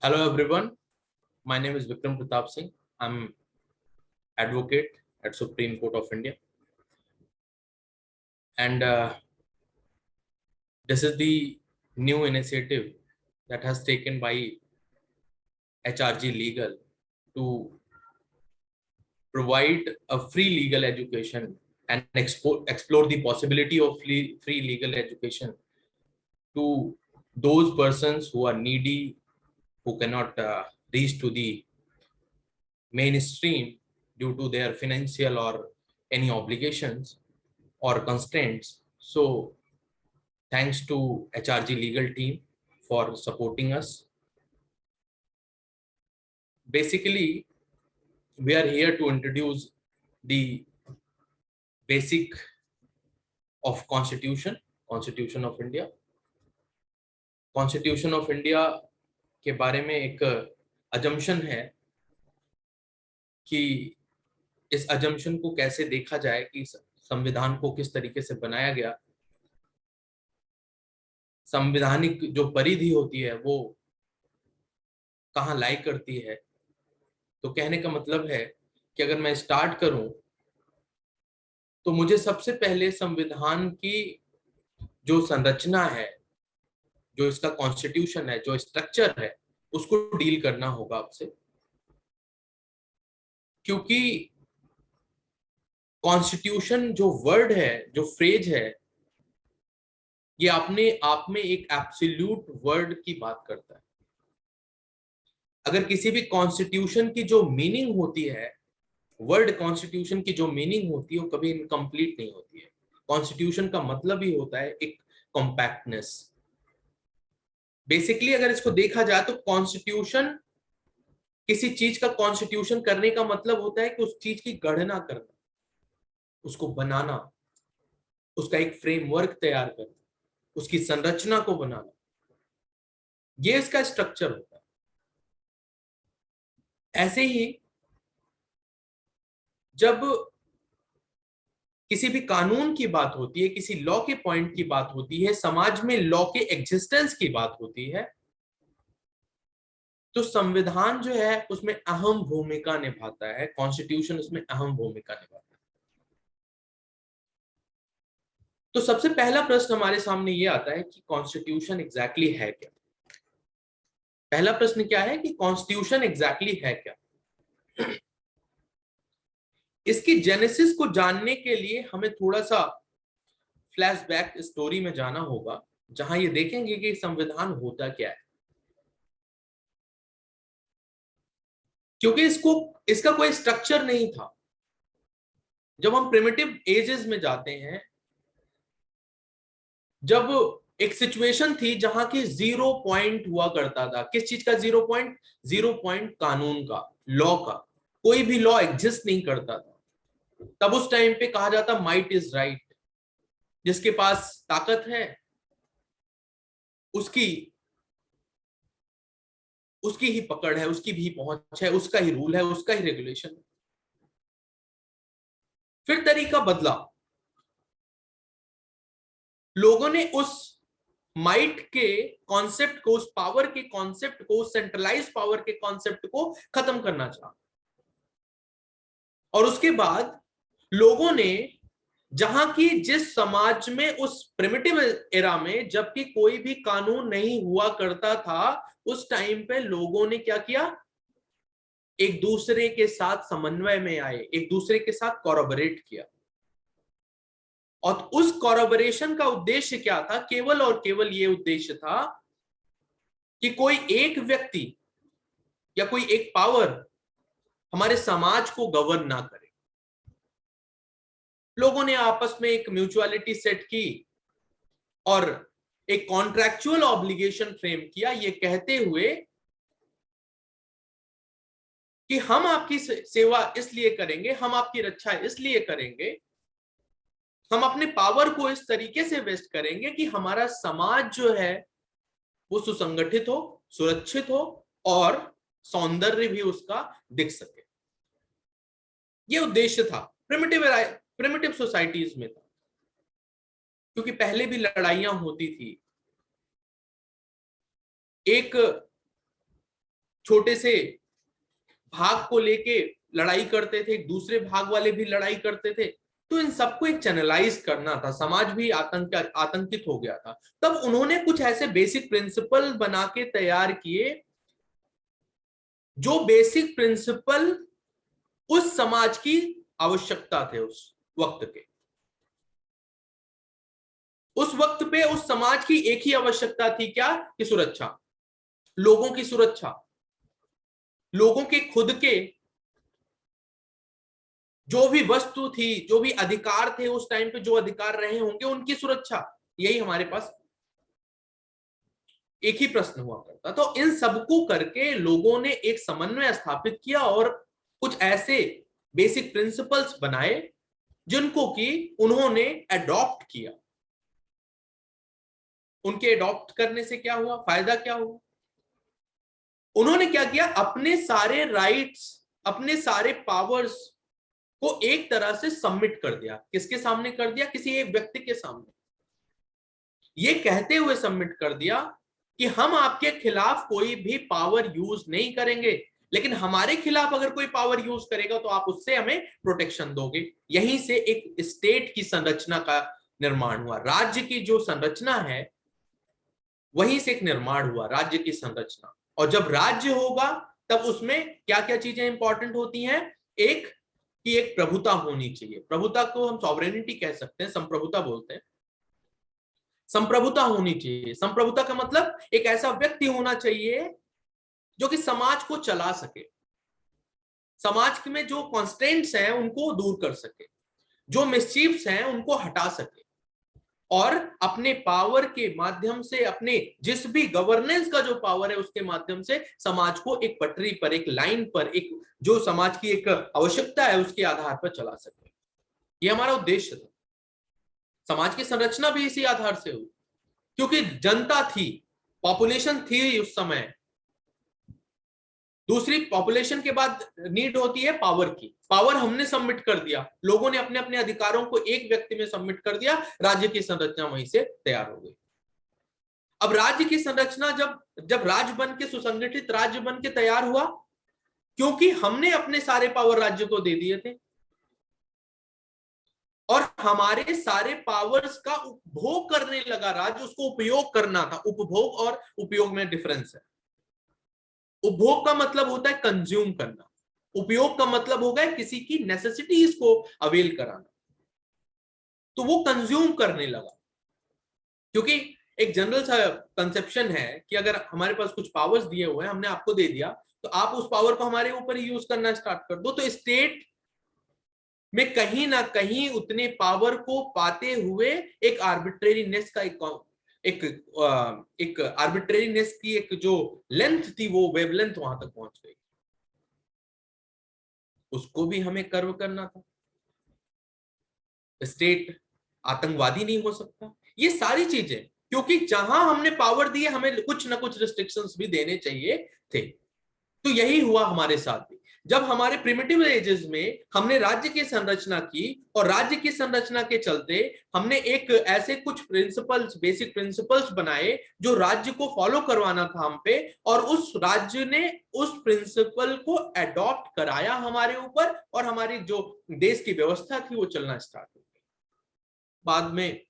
Hello everyone, my name is Vikram Pratap Singh. I'm advocate at Supreme Court of India, and this is the new initiative that has taken by HRG Legal to provide a free legal education and explore the possibility of free legal education to those persons who are needy, who cannot reach to the mainstream due to their financial or any obligations or constraints. So thanks to HRG legal team for supporting us. Basically, we are here to introduce the basic of Constitution of India. Constitution of India के बारे में एक assumption है कि इस assumption को कैसे देखा जाए कि संविधान को किस तरीके से बनाया गया। संवैधानिक जो परिधि होती है वो कहाँ लाई करती है। तो कहने का मतलब है कि अगर मैं स्टार्ट करूं तो मुझे सबसे पहले संविधान की जो संरचना है, जो इसका कॉन्स्टिट्यूशन है, जो स्ट्रक्चर है, उसको डील करना होगा आपसे, क्योंकि कॉन्स्टिट्यूशन जो वर्ड है, जो फ्रेज है, ये अपने आप में एक एब्सोल्यूट वर्ड की बात करता है। अगर किसी भी कॉन्स्टिट्यूशन की जो मीनिंग होती है, वर्ड कॉन्स्टिट्यूशन की जो मीनिंग होती है, वो कभी इनकम्प्लीट नहीं होती है। कॉन्स्टिट्यूशन का मतलब ही होता है एक कॉम्पैक्टनेस। बेसिकली अगर इसको देखा जाए तो कॉन्स्टिट्यूशन, किसी चीज का कॉन्स्टिट्यूशन करने का मतलब होता है कि उस चीज की गणना करना, उसको बनाना, उसका एक फ्रेमवर्क तैयार करना, उसकी संरचना को बनाना, ये इसका स्ट्रक्चर होता है। ऐसे ही जब किसी भी कानून की बात होती है, किसी लॉ के पॉइंट की बात होती है, समाज में लॉ के एग्जिस्टेंस की बात होती है, तो संविधान जो है उसमें अहम भूमिका निभाता है, कॉन्स्टिट्यूशन उसमें अहम भूमिका निभाता है। तो सबसे पहला प्रश्न हमारे सामने ये आता है कि कॉन्स्टिट्यूशन एग्जैक्टली है क्या। पहला प्रश्न क्या है कि कॉन्स्टिट्यूशन एग्जैक्टली है क्या। इसकी जेनेसिस को जानने के लिए हमें थोड़ा सा फ्लैशबैक स्टोरी में जाना होगा, जहां ये देखेंगे कि संविधान होता क्या है। क्योंकि इसका कोई स्ट्रक्चर नहीं था। जब हम प्रिमिटिव एजेस में जाते हैं, जब एक सिचुएशन थी जहां की 0 पॉइंट हुआ करता था। किस चीज का 0 पॉइंट? 0 पॉइंट कानून का, लॉ का। कोई भी लॉ एग्जिस्ट नहीं करता था। तब उस टाइम पे कहा जाता माइट इज राइट। जिसके पास ताकत है उसकी ही पकड़ है, उसकी भी पहुंच है, उसका ही रूल है, उसका ही रेगुलेशन है। फिर तरीका बदला। लोगों ने उस माइट के कॉन्सेप्ट को, उस पावर के कॉन्सेप्ट को, सेंट्रलाइज पावर के कॉन्सेप्ट को खत्म करना चाहा। और उसके बाद लोगों ने, जहां की जिस समाज में उस प्रिमिटिव एरा में जबकि कोई भी कानून नहीं हुआ करता था, उस टाइम पे लोगों ने क्या किया? एक दूसरे के साथ समन्वय में आए, एक दूसरे के साथ कोलैबोरेट किया। और उस कोलैबोरेशन का उद्देश्य क्या था? केवल और केवल ये उद्देश्य था कि कोई एक व्यक्ति या कोई एक पावर हमारे समाज को गवर्न ना करे। लोगों ने आपस में एक म्यूचुअलिटी सेट की और एक कॉन्ट्रैक्चुअल ऑब्लिगेशन फ्रेम किया, ये कहते हुए कि हम आपकी सेवा इसलिए करेंगे, हम आपकी रक्षा इसलिए करेंगे, हम अपने पावर को इस तरीके से वेस्ट करेंगे कि हमारा समाज जो है वो सुसंगठित हो, सुरक्षित हो और सौंदर्य भी उसका दिख सके। ये उद्देश्य था, प्रिमिटिव सोसाइटीज में था। क्योंकि पहले भी लड़ाइयां होती थी। एक छोटे से भाग को लेके लड़ाई करते थे, दूसरे भाग वाले भी लड़ाई करते थे। तो इन सबको एक चैनलाइज करना था, समाज भी आतंकित हो गया था। तब उन्होंने कुछ ऐसे बेसिक प्रिंसिपल बना के तैयार किए, जो बेसिक प्रिंसिपल उस समाज की आवश्यकता थे उस वक्त के। उस वक्त पे उस समाज की एक ही आवश्यकता थी, क्या? कि सुरक्षा, लोगों की सुरक्षा, लोगों के खुद के जो भी वस्तु थी, जो भी अधिकार थे उस टाइम पे, जो अधिकार रहे होंगे, उनकी सुरक्षा। यही हमारे पास एक ही प्रश्न हुआ करता। तो इन सबको करके लोगों ने एक समन्वय स्थापित किया और कुछ ऐसे बेसिक प्रिंसिपल्स बनाए जिनको कि उन्होंने अडॉप्ट किया। उनके अडॉप्ट करने से क्या हुआ, फायदा क्या हुआ? उन्होंने क्या किया, अपने सारे राइट्स, अपने सारे पावर्स को एक तरह से सबमिट कर दिया। किसके सामने कर दिया? किसी एक व्यक्ति के सामने। ये कहते हुए सबमिट कर दिया कि हम आपके खिलाफ कोई भी पावर यूज नहीं करेंगे, लेकिन हमारे खिलाफ अगर कोई पावर यूज करेगा तो आप उससे हमें प्रोटेक्शन दोगे। यहीं से एक स्टेट की संरचना का निर्माण हुआ। राज्य की जो संरचना है वहीं से एक निर्माण हुआ, राज्य की संरचना। और जब राज्य होगा तब उसमें क्या क्या चीजें इंपॉर्टेंट होती हैं? एक कि एक प्रभुता होनी चाहिए। प्रभुता को हम सॉवरेनिटी कह सकते हैं, संप्रभुता बोलते हैं। संप्रभुता होनी चाहिए। संप्रभुता का मतलब एक ऐसा व्यक्ति होना चाहिए जो कि समाज को चला सके, समाज में जो कॉन्स्टेंट्स हैं उनको दूर कर सके, जो मिसचीव्स हैं उनको हटा सके, और अपने पावर के माध्यम से, अपने जिस भी गवर्नेंस का जो पावर है उसके माध्यम से समाज को एक पटरी पर, एक लाइन पर, एक जो समाज की एक आवश्यकता है उसके आधार पर चला सके। ये हमारा उद्देश्य था। समाज की संरचना भी इसी आधार से हुई, क्योंकि जनता थी, पॉपुलेशन थी उस समय। दूसरी, पॉपुलेशन के बाद नीड होती है पावर की। पावर हमने सबमिट कर दिया, लोगों ने अपने अपने अधिकारों को एक व्यक्ति में सबमिट कर दिया, राज्य की संरचना वहीं से तैयार हो गई। अब राज्य की संरचना जब जब राज्य बन के, सुसंगठित राज्य बन के तैयार हुआ, क्योंकि हमने अपने सारे पावर राज्य को दे दिए थे और हमारे सारे पावर्स का उपभोग करने लगा राज्य, उसको उपयोग करना था। उपभोग और उपयोग में डिफरेंस है। उपभोग का मतलब होता है कंज्यूम करना, उपयोग का मतलब होगा किसी की नेसेसिटीज को अवेल कराना। तो वो कंज्यूम करने लगा, क्योंकि एक जनरल सा कंसेप्शन है कि अगर हमारे पास कुछ पावर्स दिए हुए हैं, हमने आपको दे दिया, तो आप उस पावर को हमारे ऊपर ही यूज करना स्टार्ट कर दो। तो स्टेट में कहीं ना कहीं उतने पावर को पाते हुए एक आर्बिट्रेरीनेस का एक आर्बिट्रेरीनेस की एक जो लेंथ थी, वो वेवलेंथ वहां तक पहुंच गई। उसको भी हमें कर्व करना था। स्टेट आतंकवादी नहीं हो सकता। ये सारी चीजें, क्योंकि जहां हमने पावर दी है हमें कुछ ना कुछ रिस्ट्रिक्शंस भी देने चाहिए थे। तो यही हुआ हमारे साथ भी। जब हमारे प्रिमिटिव एजेस में हमने राज्य की संरचना की, और राज्य की संरचना के चलते हमने एक ऐसे कुछ प्रिंसिपल्स, बेसिक प्रिंसिपल्स बनाए जो राज्य को फॉलो करवाना था हम पे, और उस राज्य ने उस प्रिंसिपल को अडॉप्ट कराया हमारे ऊपर, और हमारी जो देश की व्यवस्था थी वो चलना स्टार्ट हो गई। बाद में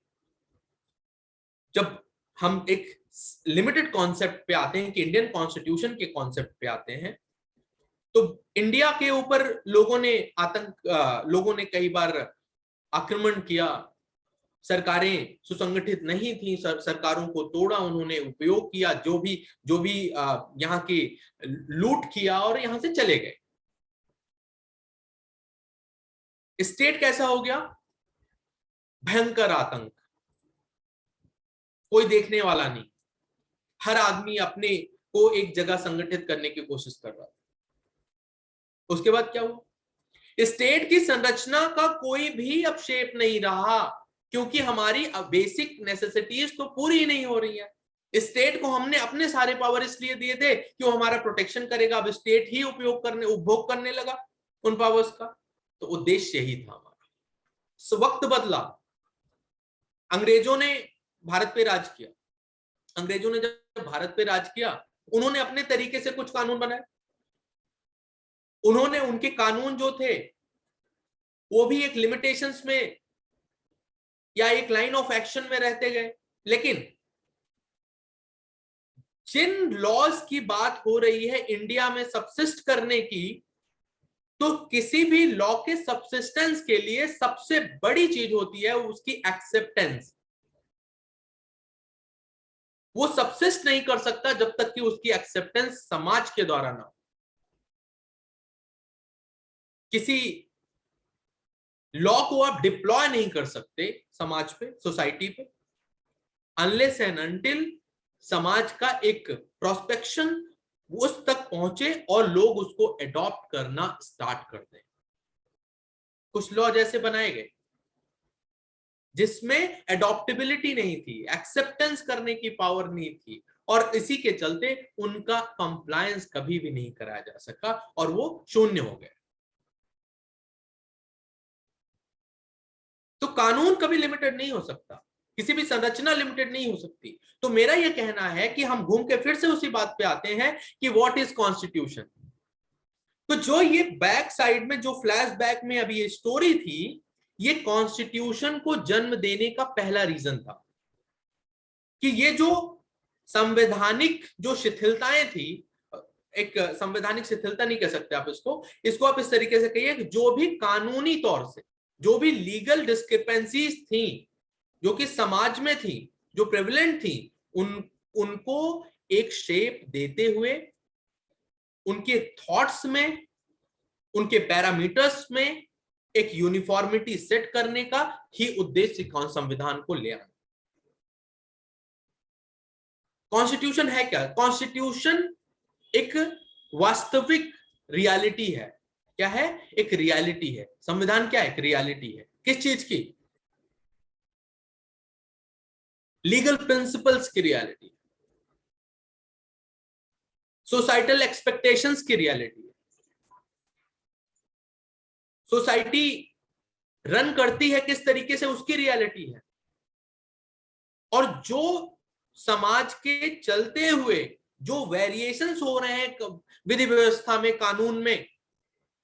जब हम एक लिमिटेड कॉन्सेप्ट पे आते हैं, कि इंडियन कॉन्स्टिट्यूशन के कॉन्सेप्ट पे आते हैं, तो इंडिया के ऊपर लोगों ने कई बार आक्रमण किया। सरकारें सुसंगठित नहीं थी, सरकारों को तोड़ा उन्होंने, उपयोग किया, जो भी यहाँ की लूट किया और यहां से चले गए। स्टेट कैसा हो गया? भयंकर आतंक, कोई देखने वाला नहीं, हर आदमी अपने को एक जगह संगठित करने की कोशिश कर रहा था। उसके बाद क्या हुआ? स्टेट की संरचना का कोई भी अब शेप नहीं रहा, क्योंकि हमारी बेसिक नेसेसिटीज तो पूरी ही नहीं हो रही है। स्टेट को हमने अपने सारे पावर इसलिए दिए थे कि वो हमारा प्रोटेक्शन करेगा। अब स्टेट ही उपभोग करने लगा उन पावर्स का। तो उद्देश्य यही था हमारा। वक्त बदला, अंग्रेजों ने भारत पे राज किया। अंग्रेजों ने जब भारत पे राज किया उन्होंने अपने तरीके से कुछ कानून बनाए, उन्होंने उनके कानून जो थे वो भी एक लिमिटेशंस में या एक लाइन ऑफ एक्शन में रहते गए। लेकिन जिन लॉज की बात हो रही है इंडिया में सबसिस्ट करने की, तो किसी भी लॉ के सबसिस्टेंस के लिए सबसे बड़ी चीज होती है उसकी एक्सेप्टेंस। वो सबसिस्ट नहीं कर सकता जब तक कि उसकी एक्सेप्टेंस समाज के द्वारा ना हो। किसी लॉ को आप डिप्लॉय नहीं कर सकते समाज पे, सोसाइटी पे, अनलेस एंड अनटिल समाज का एक प्रोस्पेक्शन उस तक पहुंचे और लोग उसको एडॉप्ट करना स्टार्ट कर दें। कुछ लॉ जैसे बनाए गए जिसमें एडॉप्टेबिलिटी नहीं थी, एक्सेप्टेंस करने की पावर नहीं थी, और इसी के चलते उनका कंप्लायंस कभी भी नहीं कराया जा सका और वो शून्य हो गए। तो कानून कभी लिमिटेड नहीं हो सकता, किसी भी संरचना लिमिटेड नहीं हो सकती। तो मेरा यह कहना है कि हम घूम के फिर से उसी बात पे आते हैं कि व्हाट इज कॉन्स्टिट्यूशन। तो जो ये बैक साइड में जो फ्लैशबैक में अभी ये स्टोरी थी, ये कॉन्स्टिट्यूशन को जन्म देने का पहला रीजन था कि ये जो संवैधानिक जो शिथिलताएं थी, एक संवैधानिक शिथिलता नहीं कह सकते आप इसको आप इस तरीके से कहिए कि जो भी कानूनी तौर से जो भी लीगल डिस्क्रिपेंसीज थी, जो कि समाज में थी, जो प्रेवलेंट थी, उनको एक शेप देते हुए उनके थॉट्स में, उनके पैरामीटर्स में एक यूनिफॉर्मिटी सेट करने का ही उद्देश्य संविधान को ले आना। कॉन्स्टिट्यूशन है क्या? कॉन्स्टिट्यूशन एक वास्तविक रियलिटी है। क्या है? एक रियलिटी है। संविधान क्या है? एक रियलिटी है। किस चीज की? लीगल प्रिंसिपल्स की रियलिटी, सोसाइटल एक्सपेक्टेशंस की रियलिटी है। सोसाइटी रन करती है किस तरीके से, उसकी रियलिटी है। और जो समाज के चलते हुए जो वेरिएशंस हो रहे हैं विधि व्यवस्था में, कानून में,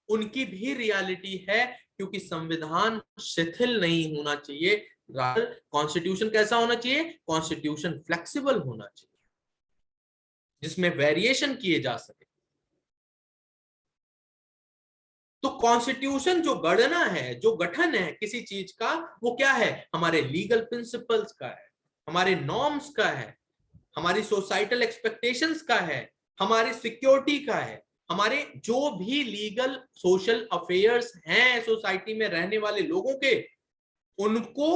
उनकी भी रियलिटी है, क्योंकि संविधान शिथिल नहीं होना चाहिए। कॉन्स्टिट्यूशन कैसा होना चाहिए? कॉन्स्टिट्यूशन फ्लेक्सिबल होना चाहिए, जिसमें वेरिएशन किए जा सके। तो कॉन्स्टिट्यूशन जो गणना है, जो गठन है किसी चीज का, वो क्या है? हमारे लीगल प्रिंसिपल्स का है, हमारे नॉर्म्स का है, हमारी सोसाइटल एक्सपेक्टेशंस का है, हमारी सिक्योरिटी का है, हमारे जो भी लीगल सोशल अफेयर्स हैं सोसाइटी में रहने वाले लोगों के, उनको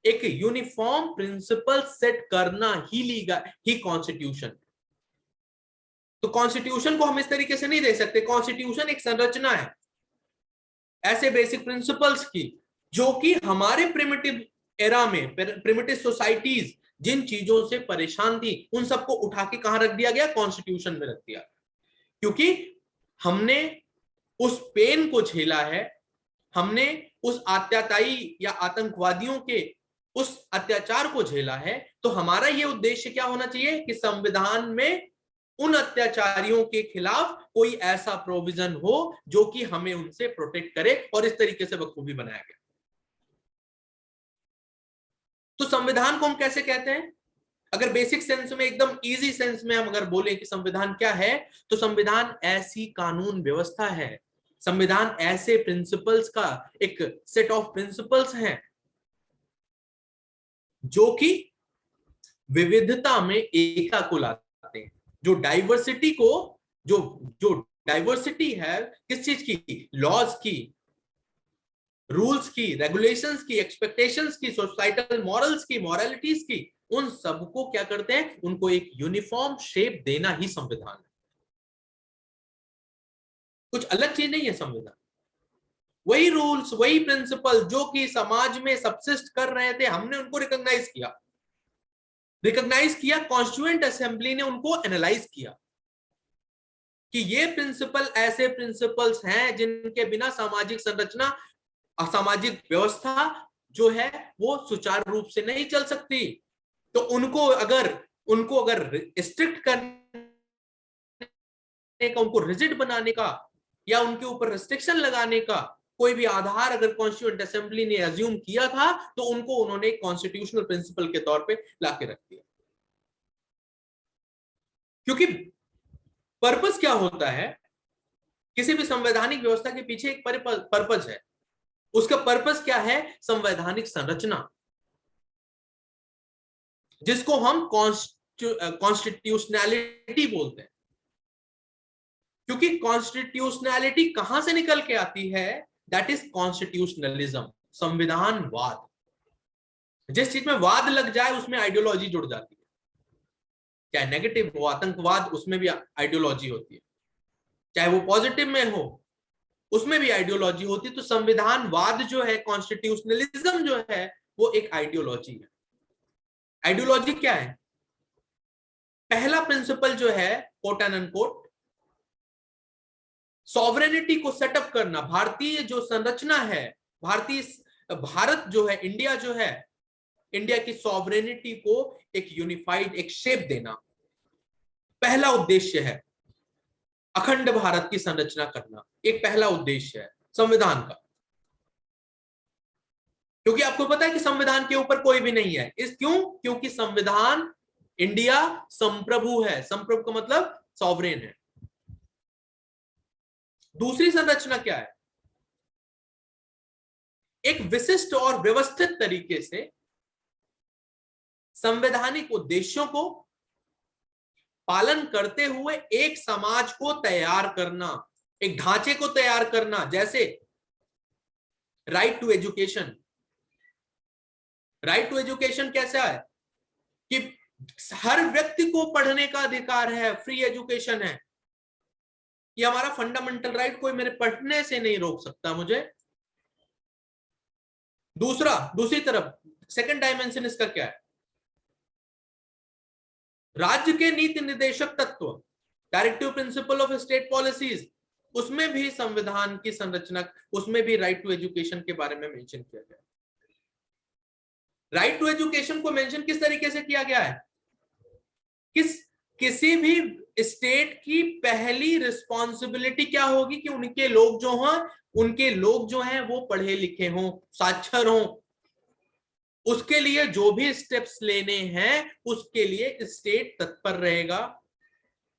एक यूनिफॉर्म प्रिंसिपल सेट करना ही लीगल ही कॉन्स्टिट्यूशन। तो कॉन्स्टिट्यूशन को हम इस तरीके से नहीं दे सकते। कॉन्स्टिट्यूशन एक संरचना है ऐसे बेसिक प्रिंसिपल्स की, जो कि हमारे प्रिमिटिव एरा में, प्रिमिटिव सोसाइटीज जिन चीजों से परेशान थी, उन सबको उठा के कहां रख दिया गया? कॉन्स्टिट्यूशन में रख दिया। क्योंकि हमने उस पेन को झेला है, हमने उस आत्याताई या आतंकवादियों के उस अत्याचार को झेला है, तो हमारा यह उद्देश्य क्या होना चाहिए कि संविधान में उन अत्याचारियों के खिलाफ कोई ऐसा प्रोविजन हो जो कि हमें उनसे प्रोटेक्ट करे, और इस तरीके से बखूबी बनाया गया। तो संविधान को हम कैसे कहते हैं? अगर बेसिक सेंस में, एकदम इजी सेंस में हम अगर बोलें कि संविधान क्या है, तो संविधान ऐसी कानून व्यवस्था है, संविधान ऐसे प्रिंसिपल्स का एक सेट ऑफ प्रिंसिपल्स हैं जो कि विविधता में एकता को लाते हैं। जो डाइवर्सिटी को, जो जो डाइवर्सिटी है किस चीज की? लॉज की, रूल्स की, रेगुलेशंस की, एक्सपेक्टेशंस की, सोसाइटल मॉरल्स की, मॉरलिटीज की, उन सबको क्या करते हैं? उनको एक यूनिफॉर्म शेप देना ही संविधान है। कुछ अलग चीज नहीं है संविधान। वही रूल्स, वही प्रिंसिपल जो कि समाज में सबसिस्ट कर रहे थे, हमने उनको रिकॉग्नाइज किया। कॉन्स्टिट्यूएंट असेंबली ने उनको एनालाइज किया कि ये प्रिंसिपल ऐसे प्रिंसिपल्स हैं जिनके बिना सामाजिक संरचना, असामाजिक व्यवस्था जो है वो सुचारू रूप से नहीं चल सकती। तो उनको अगर स्ट्रिक्ट करना का, उनको रिजिड बनाने का या उनके ऊपर रिस्ट्रिक्शन लगाने का कोई भी आधार अगर कॉन्स्टिट्यूएंट असेंबली ने अज्यूम किया था तो उनको उन्होंने कॉन्स्टिट्यूशनल प्रिंसिपल के तौर पे लाके रख दिया। क्योंकि पर्पस क्या होता है, किसी भी संवैधानिक व्यवस्था के पीछे एक पर्पस है। उसका पर्पस क्या है? संवैधानिक संरचना, जिसको हम कॉन्स्टिट्यूशनैलिटी बोलते हैं। क्योंकि कॉन्स्टिट्यूशनैलिटी कहां से निकल के आती है? दैट इज कॉन्स्टिट्यूशनलिज्म, संविधानवाद। जिस चीज में वाद लग जाए उसमें आइडियोलॉजी जुड़ जाती है, चाहे नेगेटिव हो, आतंकवाद, उसमें भी आइडियोलॉजी होती है, चाहे वो पॉजिटिव में हो उसमें भी आइडियोलॉजी होती है। तो संविधानवाद जो है, कॉन्स्टिट्यूशनलिज्म जो है, वो एक आइडियोलॉजी है। आइडियोलॉजी क्या है? पहला प्रिंसिपल जो है, कोट एंड अनकोट, सॉवरेनिटी को सेटअप करना। भारतीय जो संरचना है, भारत जो है, इंडिया जो है, इंडिया की सॉवरेनिटी को एक यूनिफाइड, एक शेप देना, पहला उद्देश्य है। अखंड भारत की संरचना करना एक पहला उद्देश्य है संविधान का। क्योंकि आपको पता है कि संविधान के ऊपर कोई भी नहीं है। क्योंकि संविधान, इंडिया संप्रभु है। संप्रभु का मतलब सॉवरेन है। दूसरी संरचना क्या है? एक विशिष्ट और व्यवस्थित तरीके से संवैधानिक उद्देश्यों को पालन करते हुए एक समाज को तैयार करना, एक ढांचे को तैयार करना। जैसे right to education. Right to education कैसा है कि हर व्यक्ति को पढ़ने का अधिकार है, फ्री एजुकेशन है, ये हमारा फंडामेंटल राइट, कोई मेरे पढ़ने से नहीं रोक सकता मुझे। दूसरी तरफ सेकंड डायमेंशन इसका क्या है? राज्य के नीति निर्देशक तत्व, directive principle of state policies, उसमें भी संविधान की संरचना, उसमें भी राइट टू एजुकेशन के बारे में मेंशन किया गया। राइट टू एजुकेशन को मेंशन किस तरीके से किया गया है? किसी भी स्टेट की पहली रिस्पॉन्सिबिलिटी क्या होगी कि उनके लोग जो हैं वो पढ़े लिखे हों, साक्षर हों। उसके लिए जो भी स्टेप्स लेने हैं उसके लिए स्टेट तत्पर रहेगा,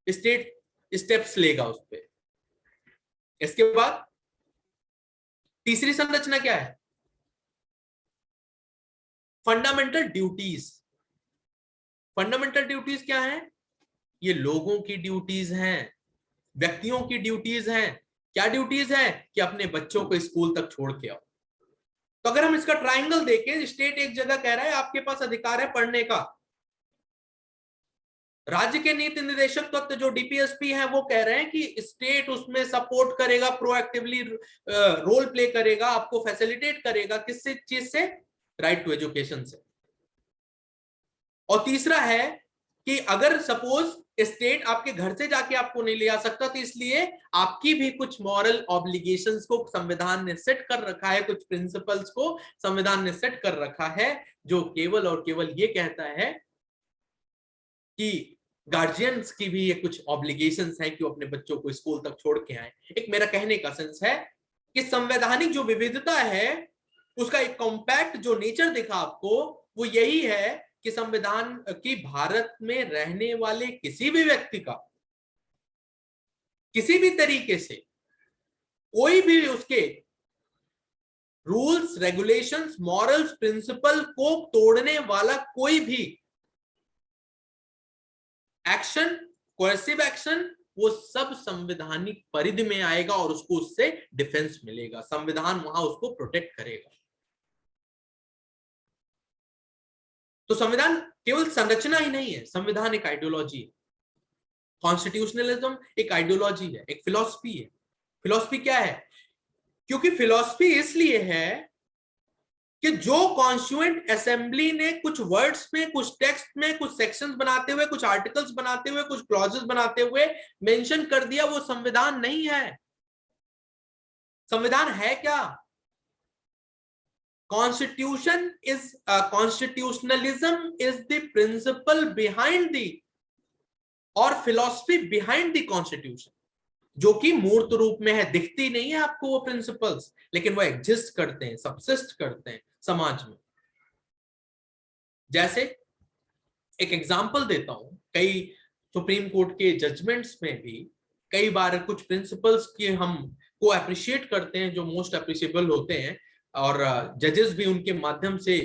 स्टेट स्टेप्स लेगा उस पे। इसके बाद तीसरी संरचना क्या है? Fundamental duties. फंडामेंटल ड्यूटीज क्या है? ये लोगों की ड्यूटीज हैं, व्यक्तियों की ड्यूटीज हैं। क्या ड्यूटीज है? कि अपने बच्चों को स्कूल तक छोड़ के आओ। तो अगर हम इसका ट्रायंगल देखें, स्टेट एक जगह कह रहा है आपके पास अधिकार है पढ़ने का, राज्य के नीति निर्देशक तत्व जो डीपीएसपी है वो कह रहे हैं कि स्टेट उसमें सपोर्ट करेगा, प्रोएक्टिवली रोल प्ले करेगा, आपको फैसिलिटेट करेगा। किससे चीज से? राइट टू एजुकेशन से। और तीसरा है कि अगर सपोज स्टेट आपके घर से जाके आपको नहीं ले आ सकता, तो इसलिए आपकी भी कुछ मॉरल ऑब्लिगेशंस को संविधान ने सेट कर रखा है, कुछ प्रिंसिपल्स को संविधान ने सेट कर रखा है, जो केवल और केवल ये कहता है कि गार्जियंस की भी ये कुछ ऑब्लिगेशंस है कि वो अपने बच्चों को स्कूल तक छोड़ के आए। एक मेरा कहने का सेंस है कि संवैधानिक जो विविधता है उसका एक कॉम्पैक्ट जो नेचर दिखा आपको, वो यही है कि संविधान की भारत में रहने वाले किसी भी व्यक्ति का किसी भी तरीके से कोई भी उसके रूल्स, रेगुलेशंस, मॉरल्स, प्रिंसिपल को तोड़ने वाला कोई भी एक्शन, कोएसिव एक्शन, वो सब संवैधानिक परिधि में आएगा और उसको उससे डिफेंस मिलेगा। संविधान वहां उसको प्रोटेक्ट करेगा। तो संविधान केवल संरचना ही नहीं है, संविधान एक आइडियोलॉजी है। कॉन्स्टिट्यूशनलिज्म एक आइडियोलॉजी है, एक फिलॉसफी है। फिलॉसफी क्या है? क्योंकि फिलॉसफी इसलिए है कि जो कॉन्स्टिट्यूएंट असेंबली ने कुछ वर्ड्स में, कुछ टेक्स्ट में, कुछ सेक्शंस बनाते हुए, कुछ आर्टिकल्स बनाते हुए, कुछ क्लॉजेस बनाते हुए मेंशन कर दिया, वो संविधान नहीं है। संविधान है क्या? Constitution is constitutionalism is the principle behind the or philosophy behind the constitution. जो कि मूर्त रूप में है, दिखती नहीं है आपको वो प्रिंसिपल्स, लेकिन वो एग्जिस्ट करते हैं, सबसिस्ट करते हैं समाज में। जैसे एक एग्जांपल देता हूं, कई सुप्रीम कोर्ट के जजमेंट्स में भी कई बार कुछ प्रिंसिपल्स की हम को अप्रिशिएट करते हैं जो मोस्ट अप्रिशिएबल होते हैं, और जजेस भी उनके माध्यम से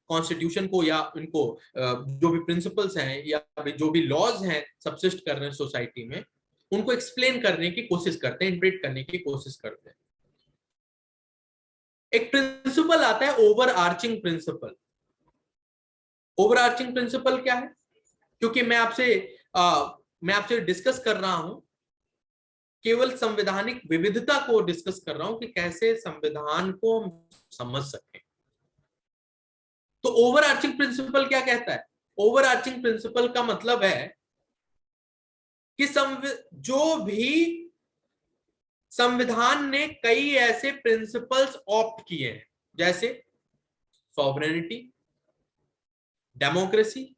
कॉन्स्टिट्यूशन को या उनको जो भी प्रिंसिपल्स हैं या जो भी लॉज हैं सबसिस्ट कर रहे हैं सोसाइटी में, उनको एक्सप्लेन करने की कोशिश करते हैं, इंटरप्रेट करने की कोशिश करते हैं। एक प्रिंसिपल आता है overarching principle. Overarching principle क्या है? क्योंकि मैं आपसे डिस्कस कर रहा हूं, केवल संवैधानिक विविधता को डिस्कस कर रहा हूं कि कैसे संविधान को हम समझ सकें। तो ओवर आर्चिंग प्रिंसिपल क्या कहता है? ओवर आर्चिंग प्रिंसिपल का मतलब है कि जो भी संविधान ने कई ऐसे प्रिंसिपल्स ऑप्ट किए हैं, जैसे सॉवरेनिटी, डेमोक्रेसी,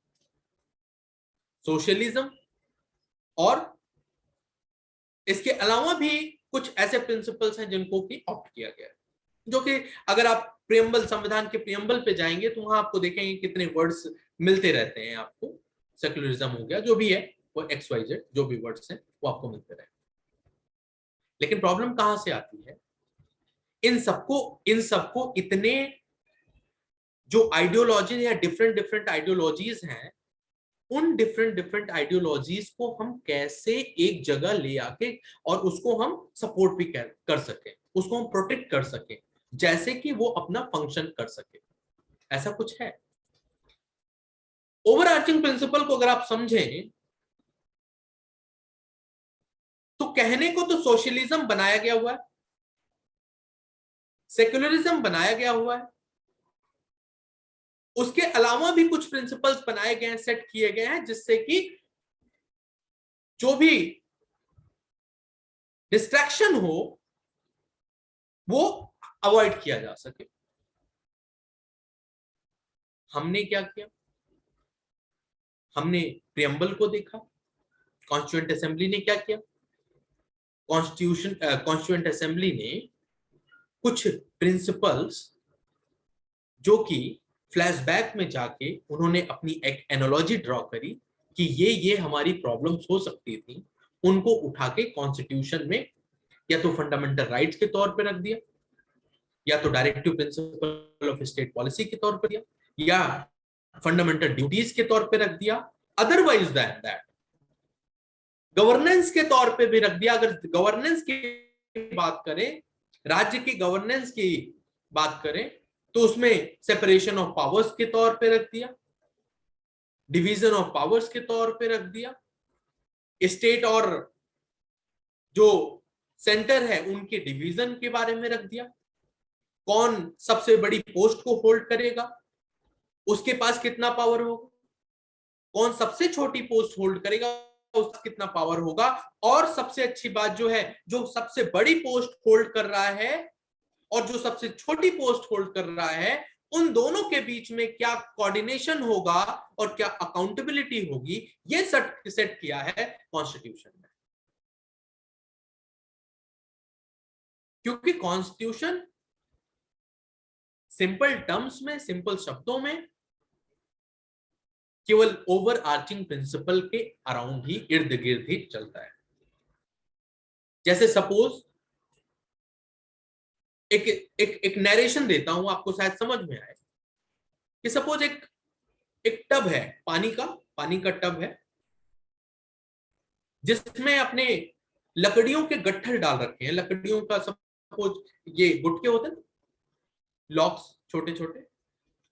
सोशलिज्म, और इसके अलावा भी कुछ ऐसे प्रिंसिपल्स हैं जिनको कि ऑप्ट किया गया है, जो कि अगर आप प्रियम्बल, संविधान के प्रियम्बल पे जाएंगे तो वहां आपको देखेंगे कितने वर्ड्स मिलते रहते हैं आपको। सेक्युलरिज्म हो गया, जो भी है वो XYZ, जो भी वर्ड्स हैं वो आपको मिलते रहे। लेकिन प्रॉब्लम कहां से आती है? इन सबको इतने जो आइडियोलॉजी या डिफरेंट डिफरेंट आइडियोलॉजीज हैं, उन डिफरेंट डिफरेंट आइडियोलॉजीज को हम कैसे एक जगह ले आके और उसको हम सपोर्ट भी कर सके, उसको हम प्रोटेक्ट कर सके, जैसे कि वो अपना फंक्शन कर सके, ऐसा कुछ है। ओवरआर्चिंग प्रिंसिपल को अगर आप समझें तो कहने को तो सोशलिज्म बनाया गया हुआ है, सेक्युलरिज्म बनाया गया हुआ है, उसके अलावा भी कुछ प्रिंसिपल्स बनाए गए हैं, सेट किए गए हैं, जिससे कि जो भी डिस्ट्रैक्शन हो वो अवॉइड किया जा सके। हमने क्या किया? हमने प्रियम्बल को देखा। कॉन्स्टिट्यूएंट असेंबली ने क्या किया? कॉन्स्टिट्यूएंट असेंबली ने कुछ प्रिंसिपल्स जो कि फ्लैशबैक में जाके उन्होंने अपनी एक एनालॉजी ड्रॉ करी कि ये हमारी प्रॉब्लम्स हो सकती थी, उनको उठा के कॉन्स्टिट्यूशन में या तो फंडामेंटल राइट्स के तौर पे रख दिया, या तो directive principle of state policy के तौर पर दिया, या फंडामेंटल ड्यूटीज के तौर पे रख दिया, अदरवाइज दैट गवर्नेंस के तौर पे भी रख दिया। अगर गवर्नेंस की बात करें, राज्य की गवर्नेंस की बात करें, तो उसमें सेपरेशन ऑफ पावर्स के तौर पे रख दिया, डिवीजन ऑफ पावर्स के तौर पे रख दिया, स्टेट और जो सेंटर है उनके डिवीजन के बारे में रख दिया, कौन सबसे बड़ी पोस्ट को होल्ड करेगा, उसके पास कितना पावर होगा, कौन सबसे छोटी पोस्ट होल्ड करेगा, उसका कितना पावर होगा, और सबसे अच्छी बात जो है, जो सबसे बड़ी पोस्ट होल्ड कर रहा है और जो सबसे छोटी पोस्ट होल्ड कर रहा है, उन दोनों के बीच में क्या कोऑर्डिनेशन होगा और क्या अकाउंटेबिलिटी होगी, ये सेट किया है कॉन्स्टिट्यूशन में। क्योंकि कॉन्स्टिट्यूशन सिंपल टर्म्स में, सिंपल शब्दों में केवल ओवर आर्चिंग प्रिंसिपल के अराउंड ही, इर्द गिर्द ही चलता है। जैसे सपोज एक नरेशन देता हूं, आपको शायद समझ में आए कि सपोज एक टब है, पानी का टब है, जिसमें अपने लकड़ियों के गट्ठल डाल रखे हैं। लकड़ियों का सपोज ये गुटके होते हैं, लॉक्स छोटे छोटे,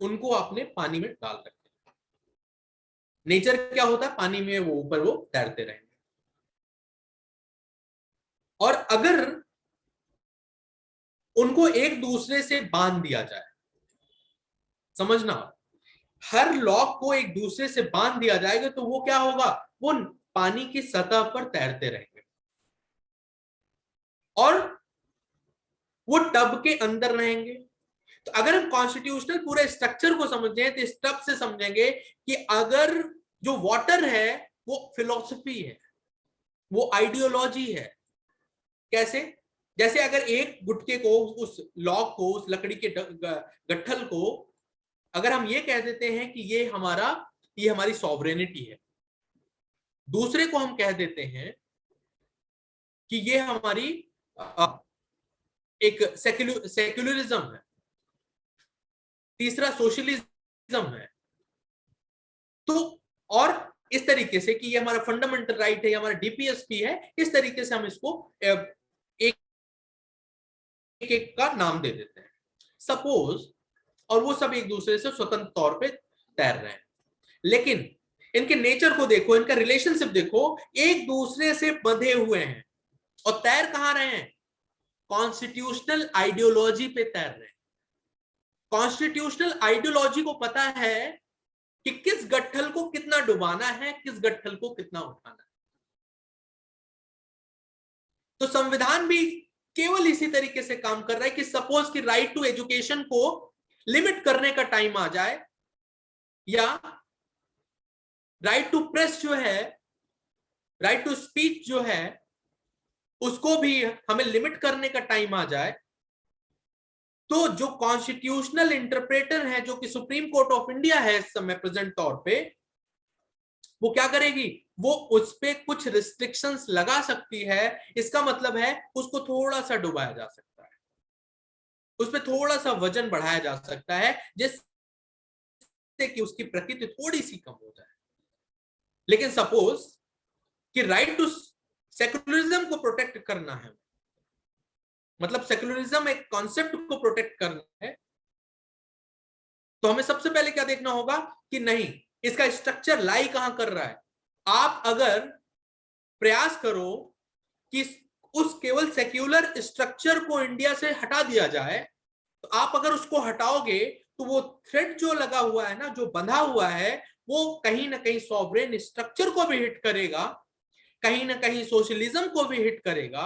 उनको आपने पानी में डाल रखे हैं। नेचर क्या होता है, पानी में वो ऊपर वो तैरते रहेंगे। और अगर उनको एक दूसरे से बांध दिया जाए, समझना, हर लॉक को एक दूसरे से बांध दिया जाएगा तो वो क्या होगा, वो पानी की सतह पर तैरते रहेंगे और वो टब के अंदर रहेंगे। तो अगर हम कॉन्स्टिट्यूशनल पूरे स्ट्रक्चर को समझें तो इस टब से समझेंगे कि अगर जो वाटर है वो फिलॉसफी है, वो आइडियोलॉजी है, कैसे? जैसे अगर एक गुटके को, उस लॉग को, उस लकड़ी के गट्ठल को अगर हम ये कह देते हैं कि ये हमारी सॉवरेनिटी है, दूसरे को हम कह देते हैं कि ये हमारी एक सेक्युलरिज्म है, तीसरा सोशलिज्म है, तो और इस तरीके से कि ये हमारा फंडामेंटल राइट है, ये हमारा डीपीएसपी है, इस तरीके से हम इसको एक एक का नाम दे देते हैं, सपोज, और वो सब एक दूसरे से स्वतंत्र तौर पे तैर रहे हैं, लेकिन इनके नेचर को देखो, इनका रिलेशनशिप देखो, एक दूसरे से बंधे हुए हैं और तैर कहां रहे हैं? कॉन्स्टिट्यूशनल आइडियोलॉजी पे तैर रहे हैं। कॉन्स्टिट्यूशनल आइडियोलॉजी को पता है कि किस गट्ठल को कितना डुबाना है, किस गट्ठल को कितना उठाना है। तो संविधान भी केवल इसी तरीके से काम कर रहा है कि सपोज कि राइट टू एजुकेशन को लिमिट करने का टाइम आ जाए, या राइट टू प्रेस जो है, राइट टू स्पीच जो है, उसको भी हमें लिमिट करने का टाइम आ जाए, तो जो कॉन्स्टिट्यूशनल इंटरप्रेटर है, जो कि सुप्रीम कोर्ट ऑफ इंडिया है इस समय प्रेजेंट तौर पे, वो क्या करेगी? वो उस पे कुछ रिस्ट्रिक्शंस लगा सकती है। इसका मतलब है उसको थोड़ा सा डुबाया जा सकता है, उस पे थोड़ा सा वजन बढ़ाया जा सकता है, जिससे कि उसकी प्रकृति थोड़ी सी कम हो जाए। लेकिन सपोज कि राइट टू सेक्युलरिज्म को प्रोटेक्ट करना है, मतलब सेक्युलरिज्म एक कॉन्सेप्ट को प्रोटेक्ट करना है, तो हमें सबसे पहले क्या देखना होगा कि नहीं, इसका स्ट्रक्चर लाई कहां कर रहा है। आप अगर प्रयास करो कि उस केवल सेक्युलर स्ट्रक्चर को इंडिया से हटा दिया जाए, तो आप अगर उसको हटाओगे तो वो थ्रेड जो लगा हुआ है ना, जो बंधा हुआ है, वो कहीं ना कहीं सॉवरेन स्ट्रक्चर को भी हिट करेगा, कहीं ना कहीं सोशलिज्म को भी हिट करेगा,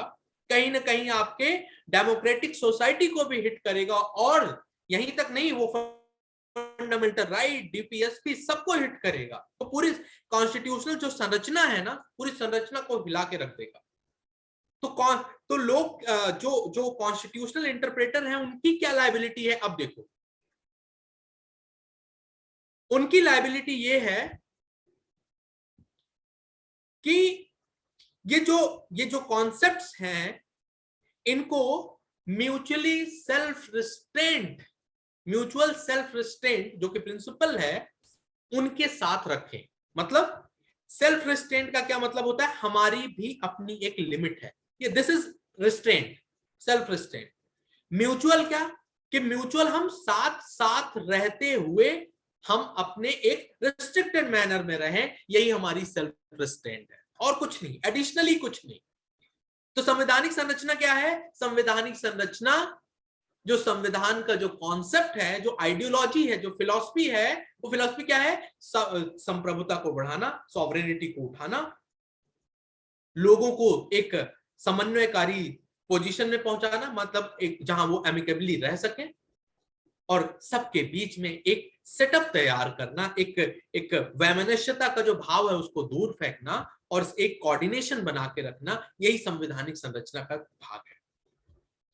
कहीं ना कहीं आपके डेमोक्रेटिक सोसाइटी को भी हिट करेगा, और यहीं तक नहीं, वो फंडामेंटल राइट, डीपीएसपी सबको हिट करेगा। तो पूरी कॉन्स्टिट्यूशनल जो संरचना है ना, पूरी संरचना को हिला के रख देगा। तो लोग जो जो कॉन्स्टिट्यूशनल इंटरप्रेटर हैं, उनकी क्या लायबिलिटी है? अब देखो, उनकी लायबिलिटी ये है कि ये जो कॉन्सेप्ट्स हैं, इनको mutually self restraint, mutual self restraint जो कि प्रिंसिपल है, उनके साथ रखें। मतलब सेल्फ रिस्ट्रेंट का क्या मतलब होता है? हमारी भी अपनी एक लिमिट है, ये this is restraint, self restraint. Mutual क्या? कि म्यूचुअल हम साथ साथ रहते हुए हम अपने एक रिस्ट्रिक्टेड मैनर में रहें, यही हमारी सेल्फ रिस्ट्रेंट है, और कुछ नहीं, एडिशनली कुछ नहीं। तो संवैधानिक संरचना क्या है? संवैधानिक संरचना, जो संविधान का जो कॉन्सेप्ट है, जो आइडियोलॉजी है, जो फिलॉसफी है, वो फिलॉसफी क्या है? संप्रभुता को बढ़ाना, सॉवरेनिटी को उठाना, लोगों को एक समन्वयकारी पोजीशन में पहुंचाना, मतलब एक जहां वो एमिकेबली रह सके, और सबके बीच में एक सेटअप तैयार करना, एक वैमनस्यता का जो भाव है उसको दूर फेंकना, और एक कोऑर्डिनेशन बना के रखना, यही संवैधानिक संरचना का भाग है।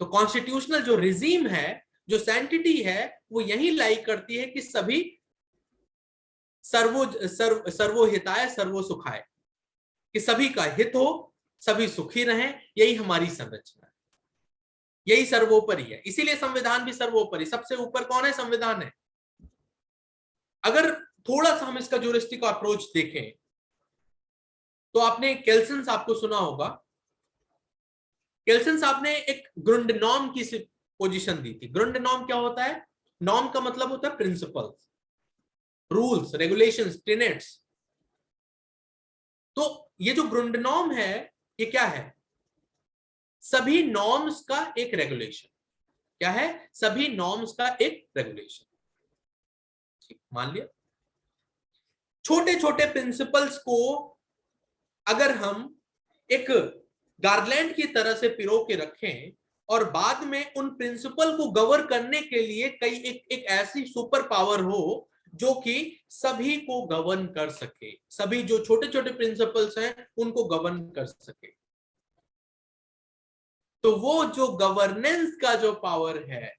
तो कॉन्स्टिट्यूशनल जो रिजीम है, जो सैंटिटी है, वो यही लाई करती है कि सभी सर्वो हिताय सर्वो सुखाय, कि सभी का हित हो, सभी सुखी रहें, यही हमारी संरचना है, यही सर्वोपरि है। इसीलिए संविधान भी सर्वोपरि, सबसे ऊपर कौन है? संविधान है। अगर थोड़ा सा हम इसका ज्यूरिस्टिक अप्रोच देखें, तो आपने केल्सन साहब को सुना होगा। केल्सन साहब ने एक ग्रुंड नॉर्म की पोजीशन दी थी। ग्रुंड नॉर्म क्या होता है? नॉर्म का मतलब होता है प्रिंसिपल्स, रूल्स, रेगुलेशंस, टेनेट्स। तो ये जो ग्रुंड नॉर्म है, ये क्या है? सभी नॉर्म्स का एक रेगुलेशन। क्या है? सभी नॉर्म्स का एक रेगुलेशन। मान लिया, छोटे छोटे प्रिंसिपल्स को अगर हम एक गार्लैंड की तरह से पिरो के रखें, और बाद में उन प्रिंसिपल को गवर्न करने के लिए एक ऐसी सुपर पावर हो जो कि सभी को गवर्न कर सके, सभी जो छोटे छोटे प्रिंसिपल्स हैं उनको गवर्न कर सके। तो वो जो गवर्नेंस का जो पावर है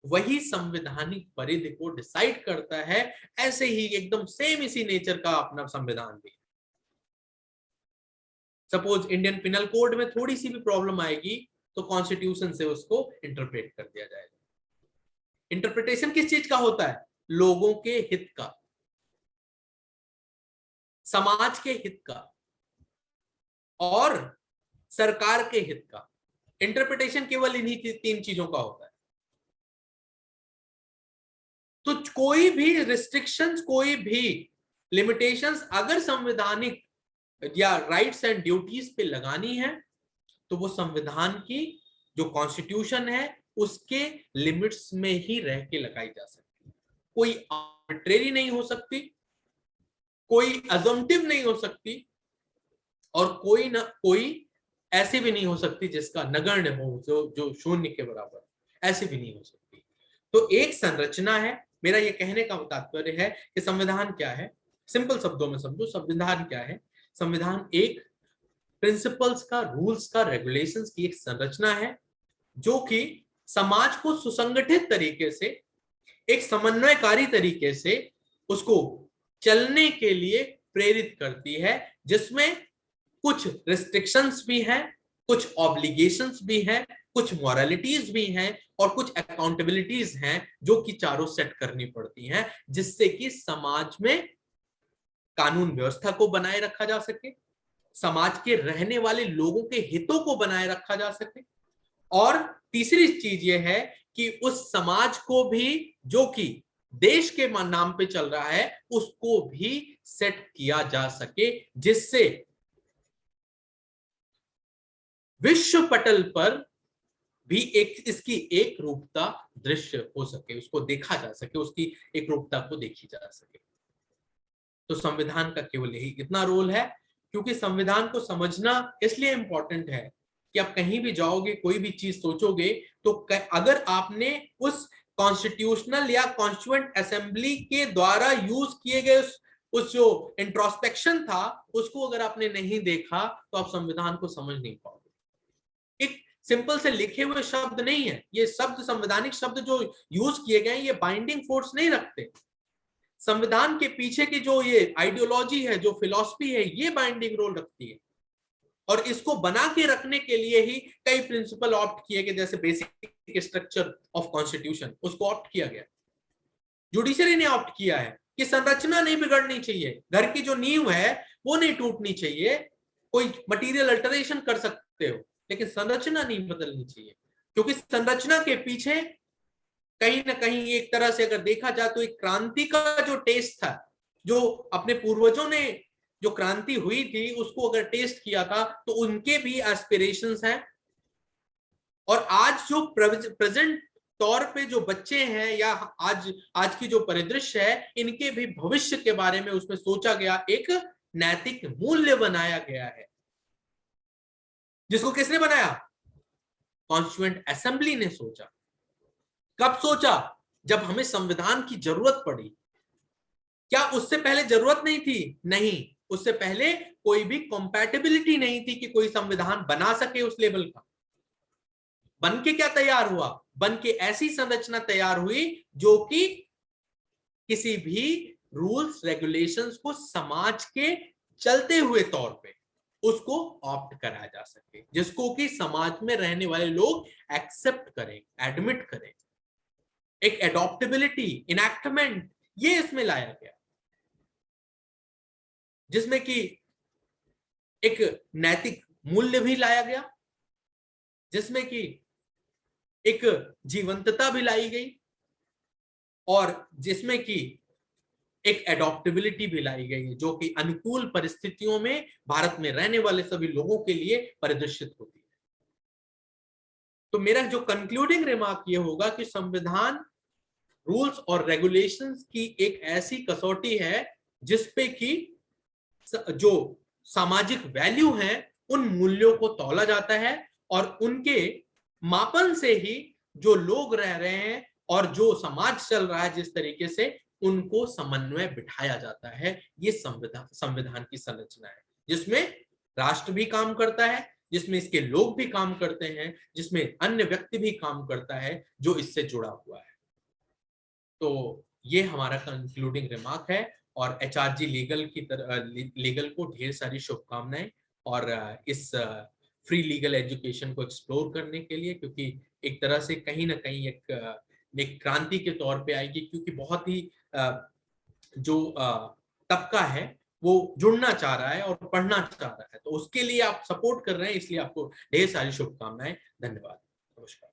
वही संवैधानिक परिधि को डिसाइड करता है। ऐसे ही एकदम सेम इसी नेचर का अपना संविधान भी। सपोज इंडियन पिनल कोड में थोड़ी सी भी प्रॉब्लम आएगी तो कॉन्स्टिट्यूशन से उसको इंटरप्रेट कर दिया जाएगा। इंटरप्रिटेशन किस चीज का होता है? लोगों के हित का, समाज के हित का और सरकार के हित का। इंटरप्रिटेशन केवल इन्हीं तीन चीजों का होता है। तो कोई भी रिस्ट्रिक्शंस, कोई भी लिमिटेशंस अगर संवैधानिक या राइट्स एंड ड्यूटीज पे लगानी है तो वो संविधान की जो कॉन्स्टिट्यूशन है उसके लिमिट्स में ही रह के लगाई जा सकती है। कोई आर्बिट्रेरी नहीं हो सकती, कोई अजम्पटिव नहीं हो सकती और कोई ऐसी भी नहीं हो सकती जिसका नगण्य हो, जो शून्य के बराबर, ऐसी भी नहीं हो सकती। तो एक संरचना है। मेरा ये कहने का तात्पर्य है कि संविधान क्या है, सिंपल शब्दों में समझो। संविधान क्या है? संविधान एक प्रिंसिपल्स का, रूल्स का, रेगुलेशंस की एक संरचना है जो कि समाज को सुसंगठित तरीके से, एक समन्वयकारी तरीके से उसको चलने के लिए प्रेरित करती है, जिसमें कुछ रिस्ट्रिक्शंस भी हैं, कुछ ऑब्लिगेशंस भी हैं, कुछ मॉरलिटीज भी हैं और कुछ अकाउंटेबिलिटीज हैं जो कि चारों सेट करनी पड़ती हैं, जिससे कि समाज में कानून व्यवस्था को बनाए रखा जा सके, समाज के रहने वाले लोगों के हितों को बनाए रखा जा सके। और तीसरी चीज यह है कि उस समाज को भी, जो कि देश के नाम पे चल रहा है, उसको भी सेट किया जा सके, जिससे विश्व पटल पर भी इसकी एक रूपता दृश्य हो सके, उसको देखा जा सके, उसकी एक रूपता को देखी जा सके। तो संविधान का केवल यही इतना रोल है, क्योंकि संविधान को समझना इसलिए इंपॉर्टेंट है कि आप कहीं भी जाओगे, कोई भी चीज सोचोगे, तो अगर आपने उस कॉन्स्टिट्यूशनल या कॉन्स्टिट्यूएंट असेंबली के द्वारा यूज किए गए उस जो इंट्रोस्पेक्शन था, उसको अगर आपने नहीं देखा तो आप संविधान को समझ नहीं पाओगे। एक सिंपल से लिखे हुए शब्द नहीं है ये शब्द, संवैधानिक शब्द जो यूज किए गए ये बाइंडिंग फोर्स नहीं रखते। संविधान के पीछे की जो ये आइडियोलॉजी है, जो फिलॉसफी है, ये बाइंडिंग रोल रखती है। और इसको बना के रखने के लिए ही कई प्रिंसिपल ऑप्ट किए गए, जैसे बेसिक स्ट्रक्चर ऑफ कॉन्स्टिट्यूशन, उसको ऑप्ट किया गया। जुडिशरी ने ऑप्ट किया है कि संरचना नहीं बिगड़नी चाहिए, घर की जो नींव है वो नहीं टूटनी चाहिए। कोई मटीरियल अल्टरेशन कर सकते हो लेकिन संरचना नहीं बदलनी चाहिए, क्योंकि संरचना के पीछे कहीं ना कहीं एक तरह से अगर देखा जाए तो एक क्रांति का जो टेस्ट था, जो अपने पूर्वजों ने जो क्रांति हुई थी उसको अगर टेस्ट किया था, तो उनके भी एस्पिरेशंस हैं। और आज जो प्रेजेंट तौर पे जो बच्चे हैं या आज की जो परिदृश्य है, इनके भी भविष्य के बारे में उसमें सोचा गया, एक नैतिक मूल्य बनाया गया है, जिसको किसने बनाया? कॉन्स्टिट्यूएंट असेंबली ने सोचा। कब सोचा? जब हमें संविधान की जरूरत पड़ी। क्या उससे पहले जरूरत नहीं थी? नहीं, उससे पहले कोई भी कंपैटिबिलिटी नहीं थी कि कोई संविधान बना सके उस लेवल का। बन के क्या तैयार हुआ? बन के ऐसी संरचना तैयार हुई जो कि किसी भी रूल्स रेगुलेशंस को समाज के चलते हुए तौर पे उसको ऑप्ट कराया जा सके, जिसको कि समाज में रहने वाले लोग एक्सेप्ट करें, एडमिट करें। एक एडॉप्टेबिलिटी, इनैक्टमेंट, ये इसमें लाया गया, जिसमें कि एक नैतिक मूल्य भी लाया गया, जिसमें कि एक जीवंतता भी लाई गई और जिसमें कि एक एडॉप्टेबिलिटी भी लाई गई है, जो कि अनुकूल परिस्थितियों में भारत में रहने वाले सभी लोगों के लिए परिदृश्यत होती है। तो मेरा जो कंक्लूडिंग रिमार्क ये होगा कि संविधान रूल्स और रेगुलेशंस की एक ऐसी कसौटी है जिसपे कि जो सामाजिक वैल्यू हैं उन मूल्यों को तौला जाता है और उनके मापन से ही जो लोग रह रहे हैं और जो समाज चल रहा है जिस तरीके से, उनको समन्वय बिठाया जाता है। ये संविधान की संरचना है जिसमें राष्ट्र भी काम करता है, जिसमें इसके लोग भी काम करते हैं, जिसमें अन्य व्यक्ति भी काम करता है जो इससे जुड़ा हुआ है। तो ये हमारा कंक्लूडिंग रिमार्क है, और एचआरजी लीगल की तरह लीगल को ढेर सारी शुभकामनाएं, और इस फ्री लीगल एजुकेशन को एक्सप्लोर करने के लिए, क्योंकि एक तरह से कहीं ना कहीं एक क्रांति के तौर पे आएगी, क्योंकि बहुत ही जो तबका है वो जुड़ना चाह रहा है और पढ़ना चाह रहा है, तो उसके लिए आप सपोर्ट कर रहे हैं, इसलिए आपको ढेर सारी शुभकामनाएं। धन्यवाद, नमस्कार।